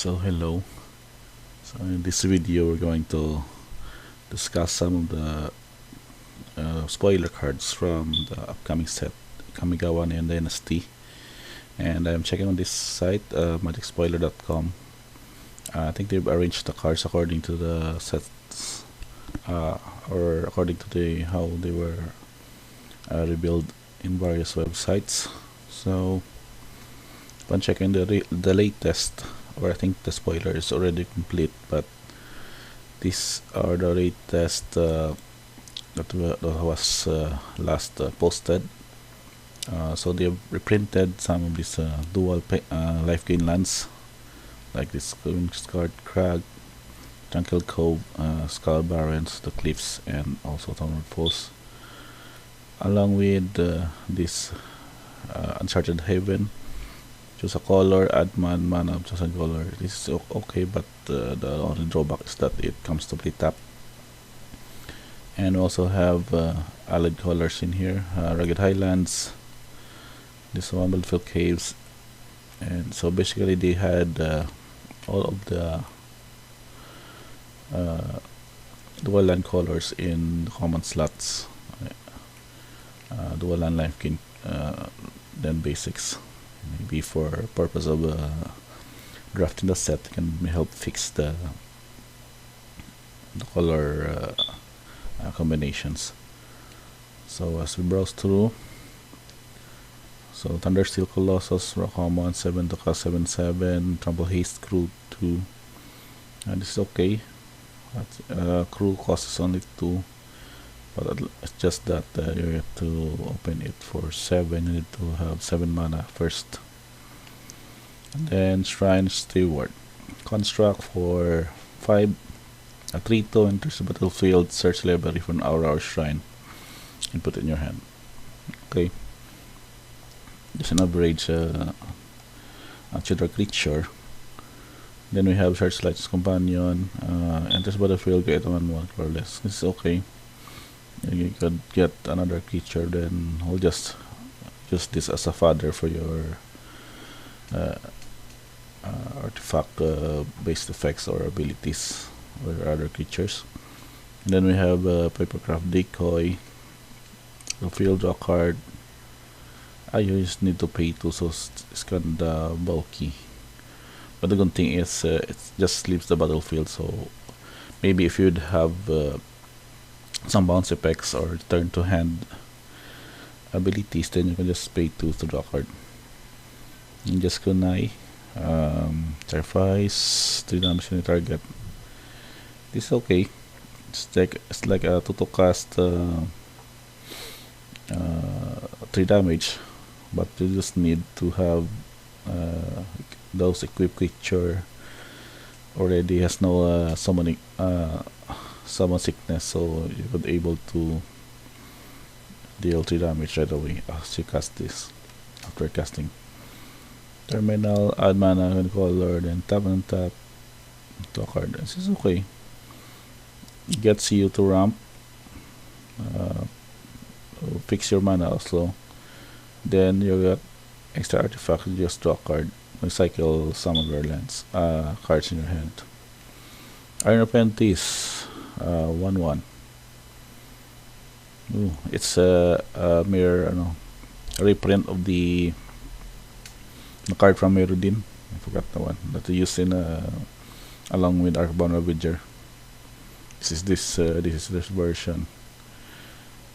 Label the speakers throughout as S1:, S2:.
S1: So hello. So in this video we're going to discuss some of the spoiler cards from the upcoming set Kamigawa and Dynasty, and I'm checking on this site magicspoiler.com. I think they've arranged the cards according to the sets or according to how they were revealed in various websites. So upon checking the latest, or I think the spoiler is already complete, but these are the latest that was last posted. So they have reprinted some of these dual life gain lands, like this Queensguard Crag, Tranquil Cove, Skull Barrens, the Cliffs, and also Townward Falls, along with this Uncharted Haven. Choose a color, add mana, choose a color. This is okay, but the only drawback is that it comes to play tap. And we also have allied colors in here, Rugged Highlands, this Mumbling Caves, and so basically they had all of the dual land colors in common slots, dual land life gain, then basics. Maybe for purpose of drafting the set, can help fix the color combinations. So as we browse through, so Thundersteel Colossus, Rock Common 7 to cost 7/7, Trample Haste Crew 2, and this is okay. Crew cost is only 2, but it's just that you have to open it for 7. You need to have 7 mana first. And then Shrine Steward, construct for 5, a 3/2, enters the battlefield, search library for an aura or shrine, and put it in your hand. Okay, just an average Chidra creature. Then we have Searchlight's Companion, enters battlefield, get 1/1 or less. This is okay. You could get another creature, then we'll just use this as a fodder for your artifact based effects or abilities or other creatures. And then we have Papercraft Decoy, field draw card. You just need to pay 2, so it's kinda bulky, but the good thing is it just leaves the battlefield, so maybe if you'd have some bounce effects or turn to hand abilities, then you can just pay 2 to draw a card. And just kunai, sacrifice 3 damage to the target. This is okay. It's like a 2 to cast 3 damage, but you just need to have those equipped creature already has no summoning summon sickness, so you could able to deal 3 damage right away as you cast this. After casting terminal, add mana and color, then tap and tap to a card. This is okay. It gets you to ramp, fix your mana also. Then you got extra artifact, you just draw a card, recycle some of your lands cards in your hand. Iron Apprentice, 1/1. It's a mirror reprint of the card from Merudin. I forgot the one that they used in along with Arcbound Avenger. This is this version.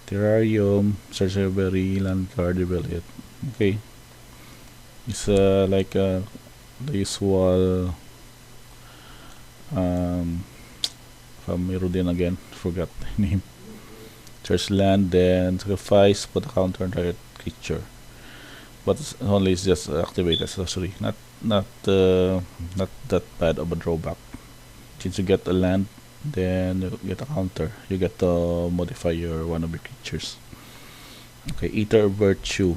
S1: Terrarium, search library, land card, reveal it. Okay, it's like the usual from Merudin again. Forgot the name. Search land, then sacrifice, put a counter on target creature. But only is just activated sorcery. Not that bad of a drawback. Since you get a land, then you get a counter. You get to modify one of your creatures. Okay, Eater of Virtue.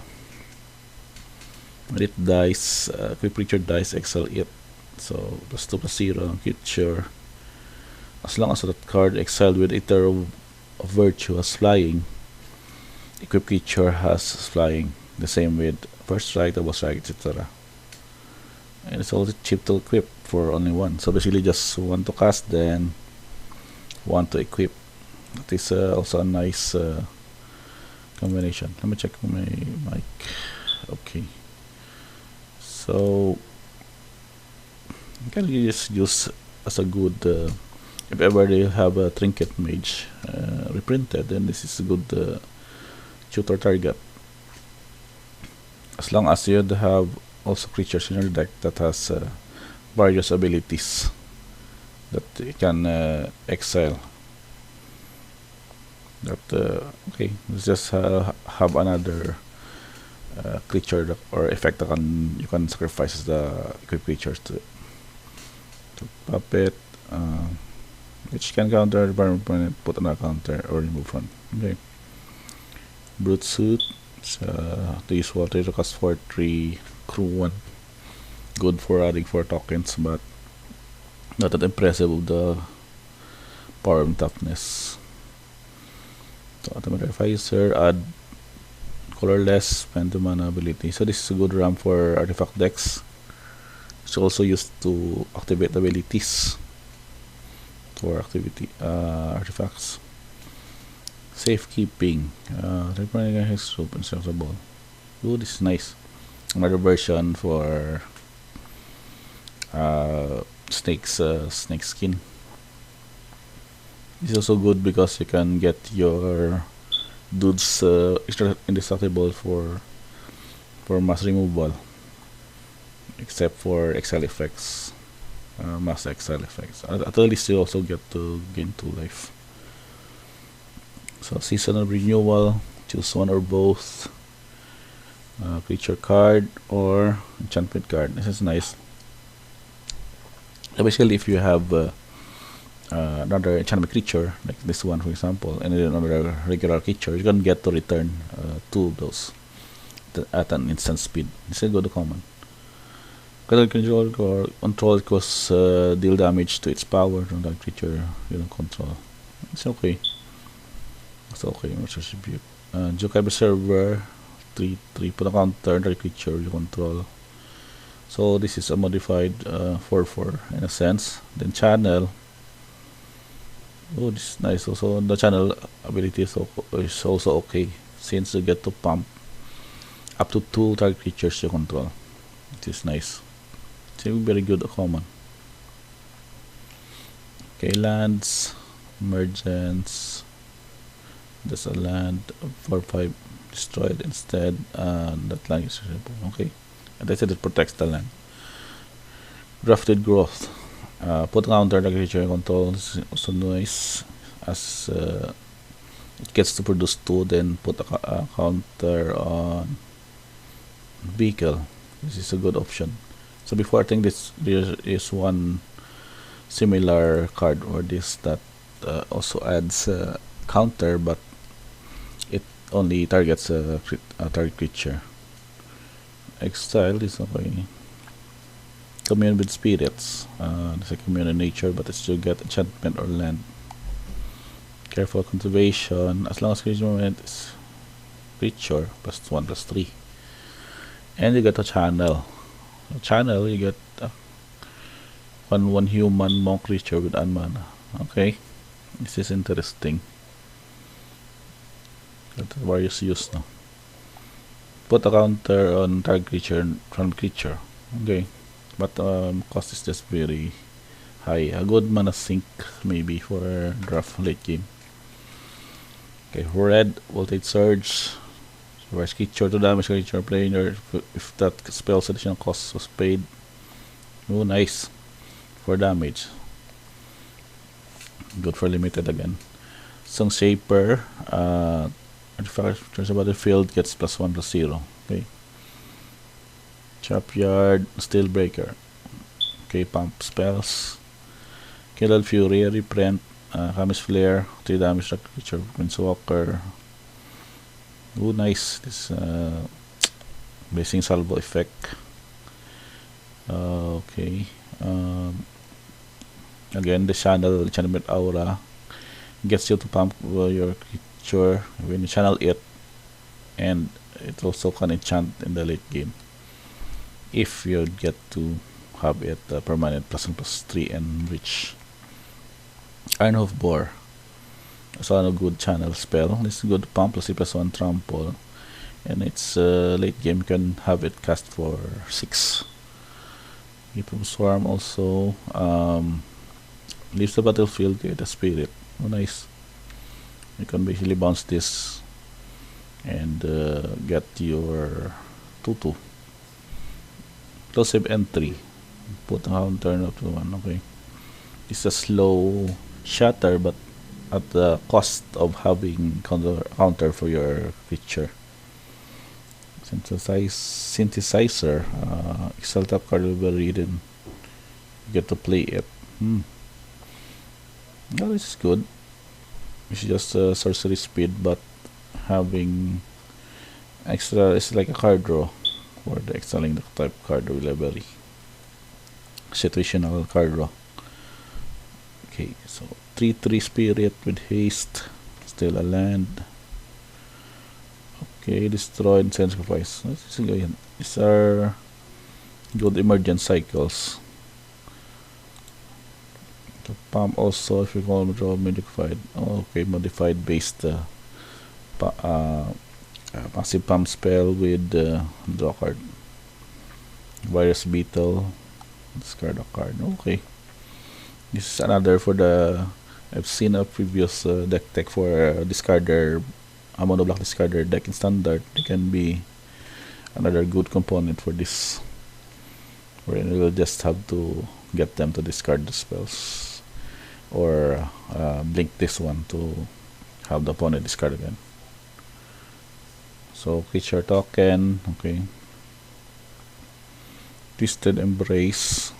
S1: When it dies, quick creature dies, exile it. So +2/+0 creature. As long as that card exiled with Eater of Virtue has flying, equipped creature has flying. The same with first strike, double strike, etc. and it's also cheap to equip for only one. So basically, just one to cast, then one to equip. That is also a nice combination. Let me check my mic. Okay, so you can just use as a good if ever they have a trinket mage reprinted, then this is a good tutor target, as long as you have also creatures in your deck that has various abilities that you can exile. That okay, let's just have another creature or effect that you can sacrifice as the equipped creatures to puppet, which can counter the permanent, put on a counter or remove one. Okay. Brute suit. The usual to cost 4/3 crew 1. Good for adding 4 tokens, but not that impressive with the power and toughness. So automatic advisor, add colorless, spend the mana ability. So this is a good RAM for artifact decks. It's also used to activate abilities for activity artifacts. Safekeeping. Oh, this is nice. Another version for snake skin. This is also good because you can get your dudes indestructible for mass removal, except for exile effects, mass exile effects. At least you also get to gain 2 life. So seasonal renewal, choose one or both. Creature card or enchantment card. This is nice. So basically, if you have another enchantment creature like this one, for example, and then another regular creature, you can get to return 2 of those at an instant speed. This is good common. Control cause deal damage to its power from that creature you don't control. It's okay. It's okay. Jokai Server 3/3 put a counter the creature you control. So this is a modified 4/4 in a sense. Then channel. Oh, this is nice. Also the channel ability is also okay, since you get to pump up to 2 target creatures you control. It is nice. It's very good common. Okay, lands, Emergence. There's a land 4/5 destroyed instead, and that land is okay. And I said it protects the land. Drafted growth. Put counter the creature control. This is also nice, as it gets to produce 2, then put a counter on vehicle. This is a good option. So before, I think there is one similar card or this that also adds counter, but it only targets a target creature. Exile is okay. Commune with spirits. It's a commune in nature, but it's to get enchantment or land. Careful cultivation. As long as creature movement is creature +1/+3, and you get a channel. Channel, you get one human monk creature with unmana. Okay, this is interesting. Got various use now. Put a counter on target creature from creature. Okay, but cost is just very high. A good mana sink maybe for draft late game. Okay, red voltage surge. Reverse creature to damage creature player if that spell's additional cost was paid. Oh, nice for damage. Good for limited again. Song Shaper. Artifact turns about the field gets +1/+0. Okay. Trapyard, Steelbreaker. Okay, pump spells. Killed Fury, reprint, Kami's Flare, 3 damage to creature, Prince Walker. Oh, nice. This Blazing Salvo effect. Okay. Again, the channel enchantment aura gets you to pump your creature when you channel it, and it also can enchant in the late game if you get to have it permanent +1/+3 and reach. Iron Hoof Boar. Also a good channel spell. This is good pump +1 trample. And it's late game, you can have it cast for 6. From Swarm also. Leaves the battlefield, get a spirit. Oh, nice. You can basically bounce this and get your 2/2. Close save entry. Put on turn up to 1. Okay. It's a slow shatter, but at the cost of having counter for your creature. Synthesizer. Excel top card will be reading. You get to play it. Oh, this is good. It's just sorcery speed, but having extra is like a card draw for the excelling the type card library. Situational card draw. Okay, so 3/3 spirit with haste, still a land. Okay, destroy and sacrifice. These are good emergence cycles. The pump also, if you call them draw modified. Oh, okay, modified based passive pump spell with draw card. Virus beetle, discard a card. Okay, this is another for the. I've seen a previous deck tech for discarder, a mono black discarder deck in standard. It can be another good component for this, where you will just have to get them to discard the spells, or blink this one to have the opponent discard again. So creature token, okay. Twisted Embrace.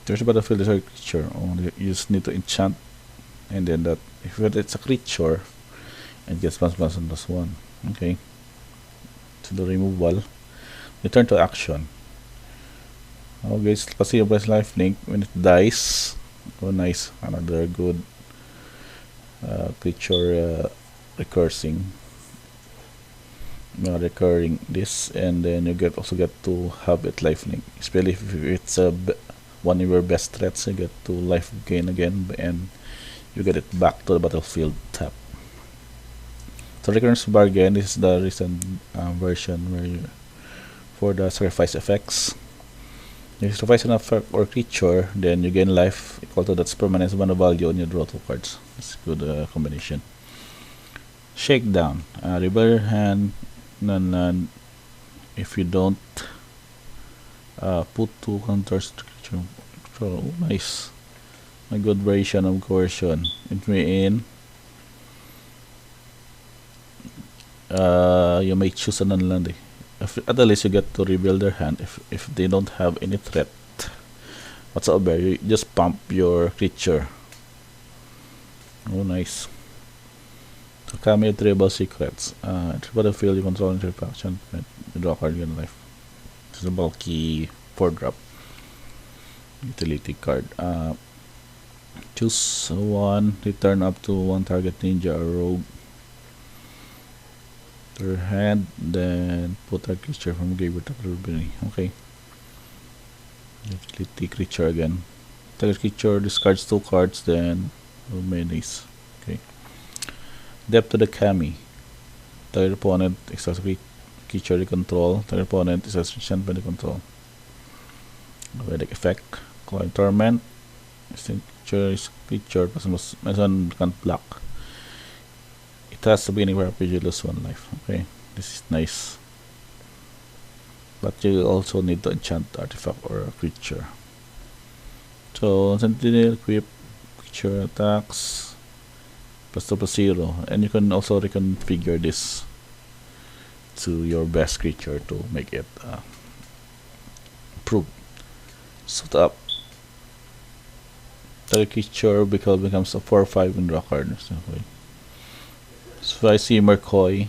S1: There's a battlefield is a creature. You just need to enchant, and then that if it's a creature, it gets +1/+1. Okay. To the removal. Return to action. Okay, it's passive plus lifelink. When it dies, oh nice, another good creature recurring this, and then you also get to have it lifelink, especially if it's one of your best threats. You get to life gain again, and you get it back to the battlefield tap. So Recurrence Bargain, this is the recent version where for the sacrifice effects. If you sacrifice an effect or creature, then you gain life equal to that's permanent mana value and you draw 2 cards. It's a good combination. Shakedown. Reveal your hand, and if you don't put 2 counters to creature. Oh, nice. A good variation of coercion. It means you may choose an unland. At the least you get to reveal their hand. If they don't have any threat whatsoever, you just pump your creature. Oh, nice. So Kami Tribal Secrets. Battlefield you control interaction. You draw a card in life. This is a bulky 4-drop utility card. Choose one, return up to 1 target ninja or rogue to your hand, then put a creature from graveyard to library. Okay. Utility creature again. Target creature discards 2 cards, then menace. Okay. Depth to the Kami. Target opponent exiles creature you control. Target opponent is enchantment you control. Vedic effect. Coin Torment. Creature plus one can't block. It has to be anywhere up you lose 1 life. Okay, this is nice. But you also need to enchant artifact or a creature. So Sentinel equip creature attacks +2/+0, and you can also reconfigure this to your best creature to make it improve. Suit up. The creature becomes a 4/5 in draw card. So I see McCoy.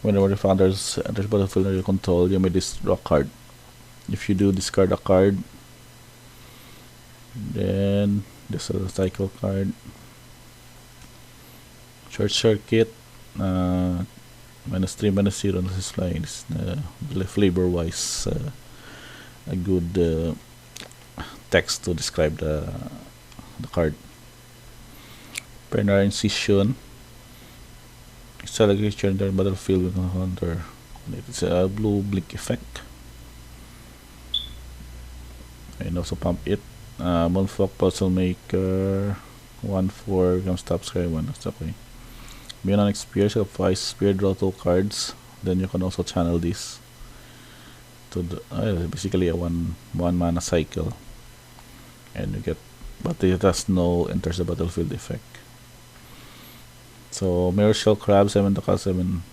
S1: Whenever the founders enters battlefield under your control, you may draw a card. If you do discard a card, then this is a cycle card. Short Circuit. -3, -0. This is flying. This is the flavor wise a good text to describe the card. Pernara Incision. Exile a creature in the battlefield with a counter. It's a blue blink effect. And also pump it. Moonfog Puzzle Maker. 1/4 comes top sky 1. That's okay. Beyond an experience of ice spear, draw 2 cards. Then you can also channel this to the basically a one mana cycle. And you get, but it has no enters the battlefield effect. So Mirror Shell Crab 7 to cost 7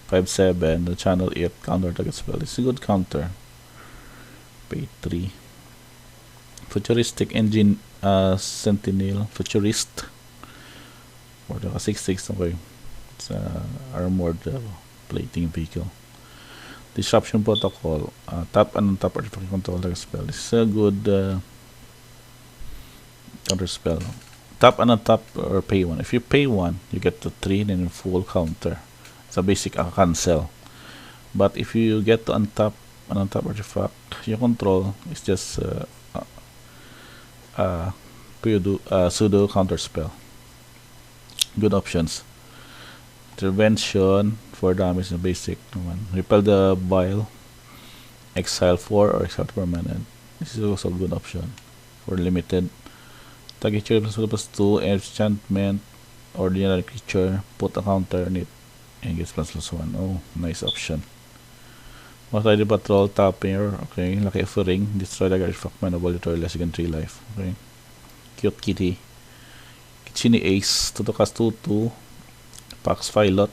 S1: 5/7, the channel 8 counter target spell. It's a good counter. Pay 3. Futuristic Engine Sentinel Futurist. Or the 6/6, okay. It's armored plating vehicle. Disruption Protocol. Tap and untap artifact control target spell. This is a good counter spell. Tap and untap or pay 1. If you pay 1, you get the 3 and then full counter. It's a basic cancel. But if you get to untap and untap artifact you control, it's just pseudo counter spell. Good options. Intervention for damage, the basic one. Repel the bile. Exile 4 or exile permanent. This is also a good option for limited. Target creature +2, enchantment, ordinary creature, put a counter on it, and gets +1. Oh, nice option. Multi patrol, tapper, okay. Lucky offering, destroy the artifact manable, less again 3 life. Okay. Cute kitty. Kichini Ace, 2 to cast 2/2. Pax Pilot,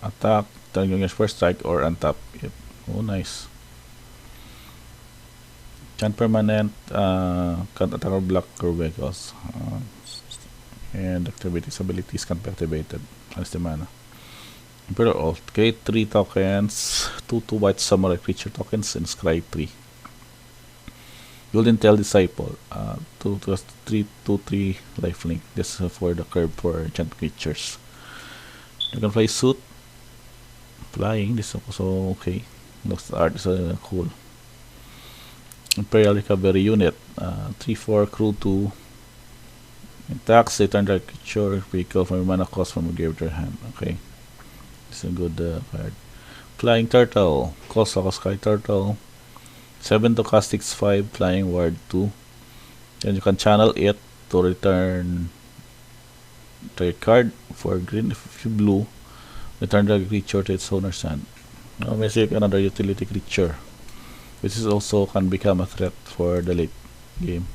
S1: attack, target first strike or untap. Yep. Oh, nice. Can permanent, can't attack or block or vehicles. And activate its abilities can't be activated. That's the mana. Imperial Alt. Create 3 tokens, 2 white samurai creature tokens, and scry 3. Golden Tail Disciple. 2/3 lifelink. This is for the curve for enchant creatures. You can fly suit. Flying, this is also okay. Looks the art is cool. Imperial Recovery Unit, 3/4 crew 2. Attacks, return the creature vehicle from your mana cost from a grave to your hand. Okay, this is a good card. Flying Turtle, cost of a Sky Turtle, 7 to cast 6/5, Flying Ward 2. Then you can channel it to return trade card. For green, if you blue, return the creature to its owner's hand. Now let's take another utility creature, which is also can become a threat for the late game.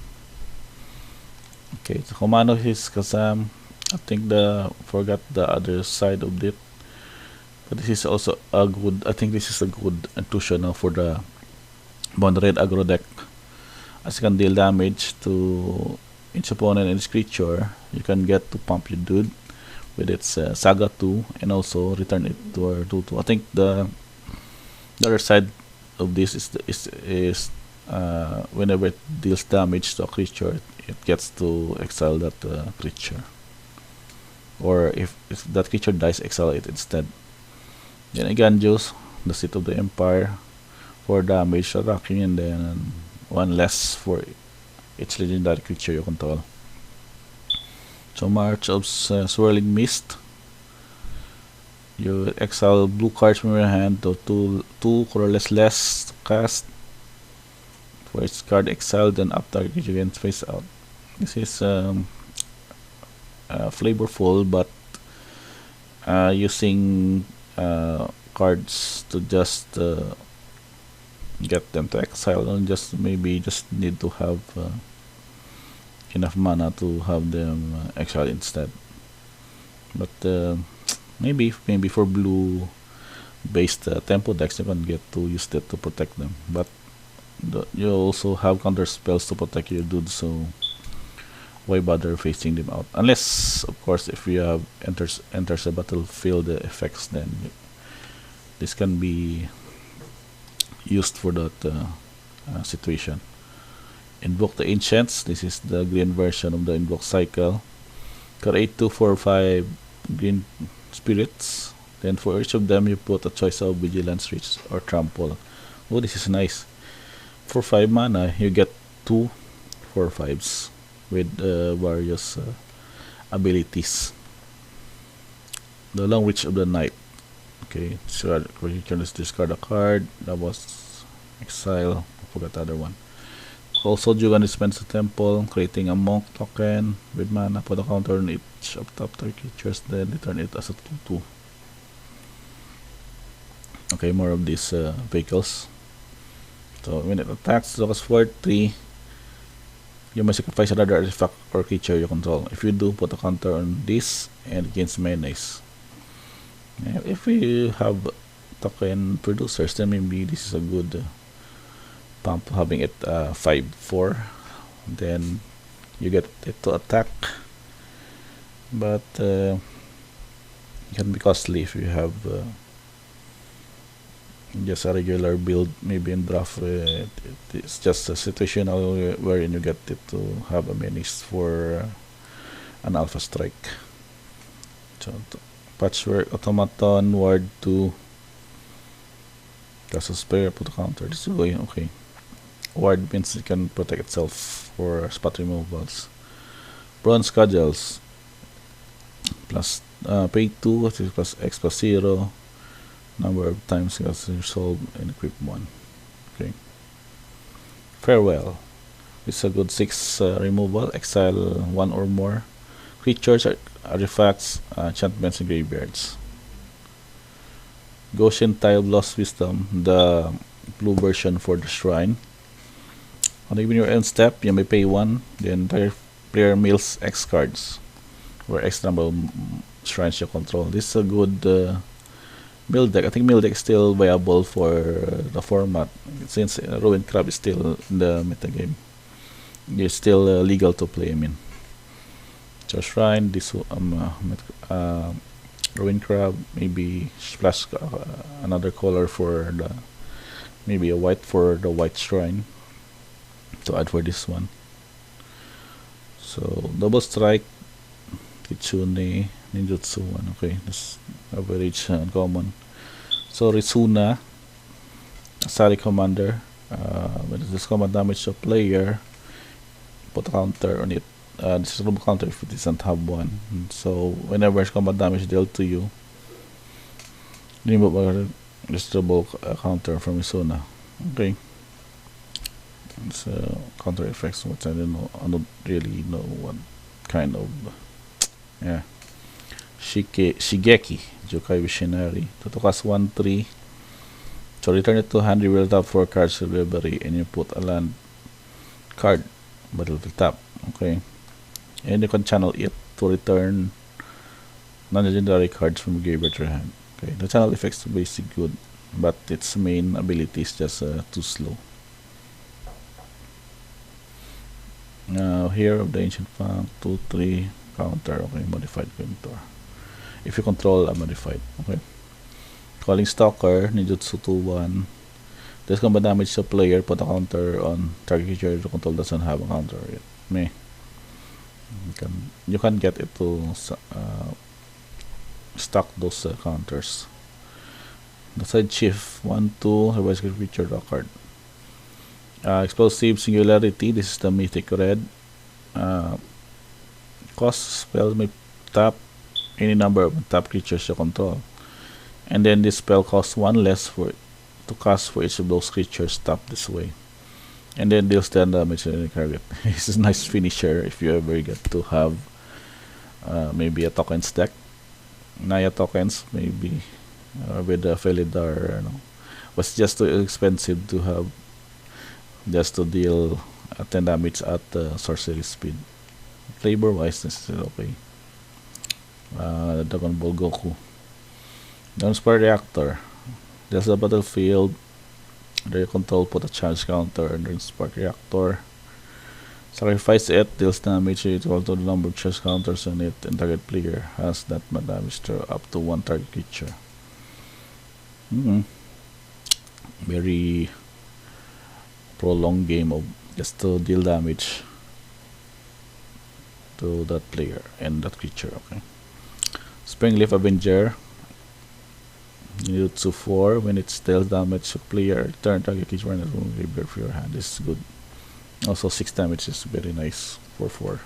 S1: Okay, so Komano is Kazam. I think forgot the other side of it, but this is also a good. I think this is a good intuition now for the Bond Red aggro deck, as you can deal damage to each opponent and each creature. You can get to pump your dude with its Saga 2 and also return it to our 2/2. I think the other side of this is whenever it deals damage to a creature, it gets to exile that creature, or if that creature dies, exile it instead. Then again, Juice, the Seat of the Empire, for damage attacking, and then 1 less for each legendary creature you control. So March of Swirling Mist, you exile blue cards from your hand to 2 colorless less to cast. For each card exiled, then after you can face out. This is flavorful, but using cards to just get them to exile, and maybe just need to have enough mana to have them exile instead. But maybe for blue based tempo decks, you can get to use that to protect them. But you also have counter spells to protect your dudes, so why bother facing them out? Unless, of course, if you have enters the battlefield effects, then this can be used for that situation. Invoke the Enchants. This is the green version of the Invoke cycle. Create 2, 4, 5 green spirits. Then for each of them, you put a choice of Vigilance, Reach, or Trample. Oh, this is nice. For 5 mana, you get 2 4/5s with various abilities. The Long Reach of the Night. Okay, so you can just discard a card. That was exile. I forgot the other one. Also, Jugan dispense a temple, creating a monk token with mana. Put a counter on each of top 3 creatures, then return it as a 2/2. Okay, more of these vehicles. So when it attacks, it costs 4/3. You may sacrifice another artifact or creature you control. If you do, put a counter on this and against menace. If we have token producers, then maybe this is a good pump, having it 5/4. Then you get it to attack, but it can be costly if you have just a regular build. Maybe in draft it's just a situational wherein you get it to have a menace for an alpha strike. So Patchwork Automaton Ward 2 plus a spare, put a counter. This is going okay. Ward means it can protect itself for spot removals. Bronze Cudgels plus pay 2 plus X plus 0. Number of times it has resolved and equip 1. Okay. Farewell. It's a good 6 removal. Exile 1 or more creatures, artifacts, enchantments, and graveyards. Goshen Tile Lost Wisdom, the blue version for the shrine. On even your end step, you may pay 1. The entire player mills X cards, or X number of shrines you control. This is a good mill deck. I think mill deck is still viable for the format, since Ruined Crab is still in the metagame. It's still legal to play, I mean. So shrine, this Ruined Crab, maybe splash another color for the, maybe a white for the white shrine to add for this one. So double strike, Kitsune, Ninjutsu one. Okay, that's average uncommon. So Rizuna, Asari Commander. When this combat damage to a player, put a counter on it. This is a counter if it doesn't have one. So whenever combat damage dealt to you, remove a distributable counter from Rizuna. Okay. So counter effects, which I don't know. I don't really know what kind of. Yeah. Shigeki, Jokai Visionary. To cast 1/3. So return it to hand, reveal top 4 cards to library, and you put a land card battlefield top. Okay. And you can channel it to return non-legendary cards from graveyard to hand. Okay. The channel effects are basically good, but its main ability is just too slow. Now here of the Ancient Fang, 2/3 counter. Okay, modified Quintor. If you control a modified. Okay. Calling Stalker, Ninjutsu 2/1. Does combat damage to player, put a counter on target creature to control doesn't have a counter yet. Meh. You can get it to stack those counters. The side chief 1/2 revise creature draw card. Explosive Singularity. This is the mythic red. Cost spell may tap any number of tap creatures you control, and then this spell costs 1 less for to cast for each of those creatures tapped this way, and then deals 10 damage to any target. This is a nice finisher if you ever get to have maybe a tokens deck. Naya tokens maybe with the Felidar, was just too expensive to have just to deal 10 damage at sorcery speed. Flavor wise, this is okay. Dragon Ball Goku. Downspire Reactor. There's a battlefield. Under your control, put a charge counter under Spark Reactor. Sacrifice it, deals damage equal to the number of charge counters on it, and target player has that much damage to up to 1 target creature. Very prolonged game of just to deal damage to that player and that creature. Okay. Springleaf Avenger. You need to 4 when it deals damage to player. Turn target creature and remove graveyard for your hand. This is good. Also 6 damage is very nice for 4.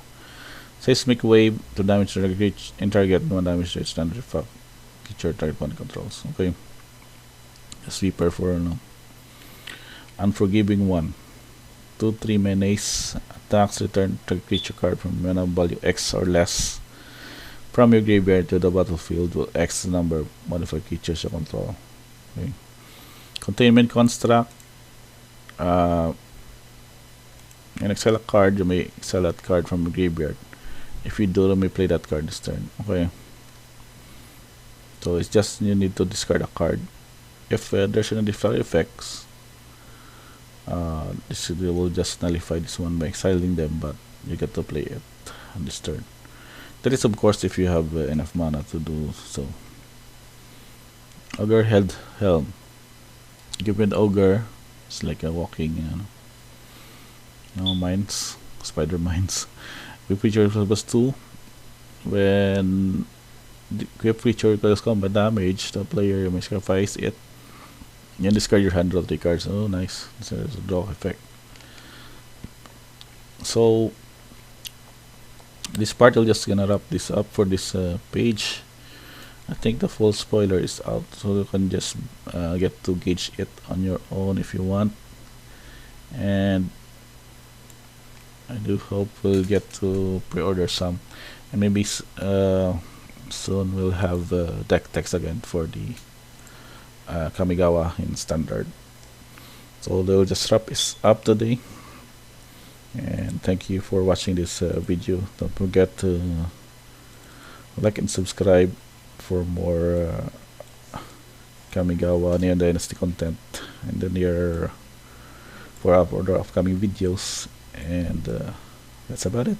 S1: Seismic wave to damage the creature and target 1 damage to its standard effect. Creature target 1 controls. Okay. A sweeper for Unforgiving 1. 2/3 menace attacks, return target creature card from mana value X or less from your graveyard to the battlefield with X number of modified creatures you control. Okay. Containment construct. And exile a card, you may exile that card from the graveyard. If you do, you may play that card this turn. Okay. So it's just you need to discard a card. If there's any different effects, this will just nullify this one by exiling them, but you get to play it on this turn. That is, of course, if you have enough mana to do so. Ogre Helm. Give an ogre. It's like a walking, mines, spider mines. Equip creature plus 2. When the equip creature does combat damage, the player you may sacrifice it. And discard your hand, draw 3 cards. Oh, nice. There's a draw effect. So this part will just gonna wrap this up for this page. I think the full spoiler is out, so you can just get to gauge it on your own if you want. And I do hope we'll get to pre-order some, and maybe soon we'll have deck text again for the Kamigawa in standard. So they'll just wrap this up today, and thank you for watching this video. Don't forget to like and subscribe for more Kamigawa Neon Dynasty content in the near for our upcoming videos, and that's about it.